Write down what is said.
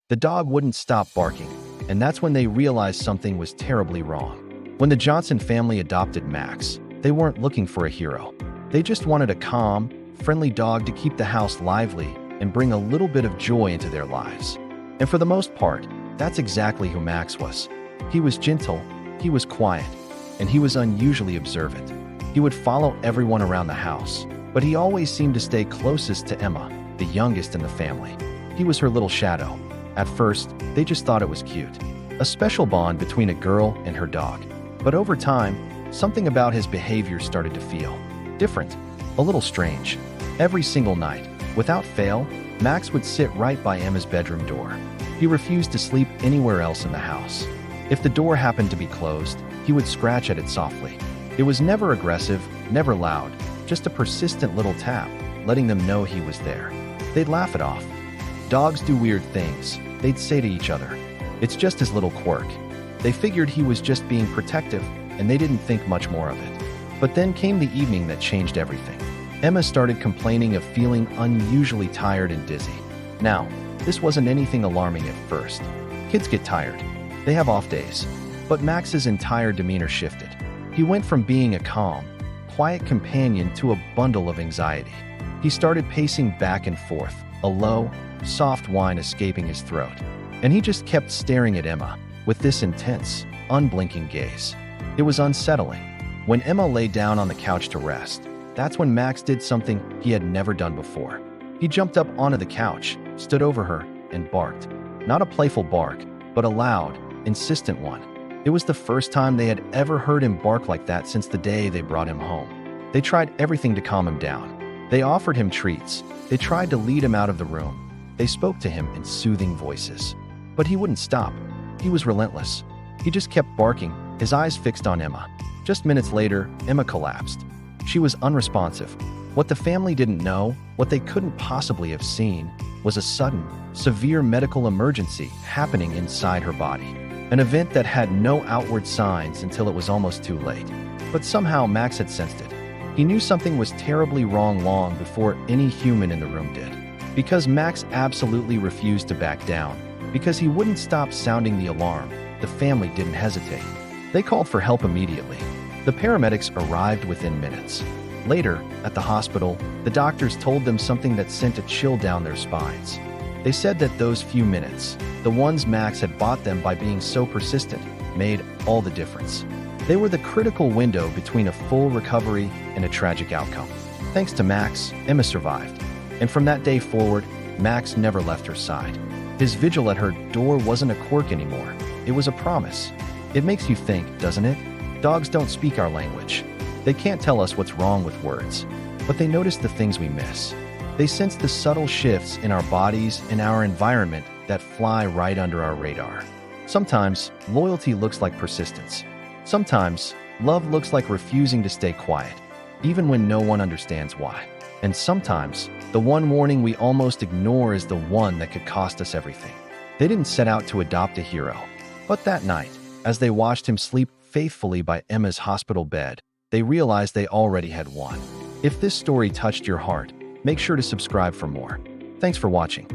The dog wouldn't stop barking, and that's when they realized something was terribly wrong. When the Johnson family adopted Max, they weren't looking for a hero. They just wanted a calm, friendly dog to keep the house lively and bring a little bit of joy into their lives. And for the most part, that's exactly who Max was. He was gentle, he was quiet, and he was unusually observant. He would follow everyone around the house, but he always seemed to stay closest to Emma, the youngest in the family. He was her little shadow. At first, they just thought it was cute, a special bond between a girl and her dog. But over time, something about his behavior started to feel different, a little strange. Every single night, without fail, Max would sit right by Emma's bedroom door. He refused to sleep anywhere else in the house. If the door happened to be closed, he would scratch at it softly. It was never aggressive, never loud, just a persistent little tap, letting them know he was there. They'd laugh it off. Dogs do weird things, they'd say to each other. It's just his little quirk. They figured he was just being protective, and they didn't think much more of it. But then came the evening that changed everything. Emma started complaining of feeling unusually tired and dizzy. Now, this wasn't anything alarming at first. Kids get tired. They have off days. But Max's entire demeanor shifted. He went from being a calm, quiet companion to a bundle of anxiety. He started pacing back and forth, a low, soft whine escaping his throat. And he just kept staring at Emma with this intense, unblinking gaze. It was unsettling. When Emma lay down on the couch to rest, that's when Max did something he had never done before. He jumped up onto the couch, stood over her, and barked. Not a playful bark, but a loud, insistent one. It was the first time they had ever heard him bark like that since the day they brought him home. They tried everything to calm him down. They offered him treats. They tried to lead him out of the room. They spoke to him in soothing voices. But he wouldn't stop. He was relentless. He just kept barking, his eyes fixed on Emma. Just minutes later, Emma collapsed. She was unresponsive. What the family didn't know, what they couldn't possibly have seen, was a sudden, severe medical emergency happening inside her body. An event that had no outward signs until it was almost too late. But somehow Max had sensed it. He knew something was terribly wrong long before any human in the room did. Because Max absolutely refused to back down, because he wouldn't stop sounding the alarm, the family didn't hesitate. They called for help immediately. The paramedics arrived within minutes. Later, at the hospital, the doctors told them something that sent a chill down their spines. They said that those few minutes, the ones Max had bought them by being so persistent, made all the difference. They were the critical window between a full recovery and a tragic outcome. Thanks to Max, Emma survived. And from that day forward, Max never left her side. His vigil at her door wasn't a quirk anymore. It was a promise. It makes you think, doesn't it? Dogs don't speak our language. They can't tell us what's wrong with words, but they notice the things we miss. They sense the subtle shifts in our bodies and our environment that fly right under our radar. Sometimes, loyalty looks like persistence. Sometimes, love looks like refusing to stay quiet, even when no one understands why. And sometimes, the one warning we almost ignore is the one that could cost us everything. They didn't set out to adopt a hero. But that night, as they watched him sleep faithfully by Emma's hospital bed, they realized they already had won. If this story touched your heart, make sure to subscribe for more. Thanks for watching.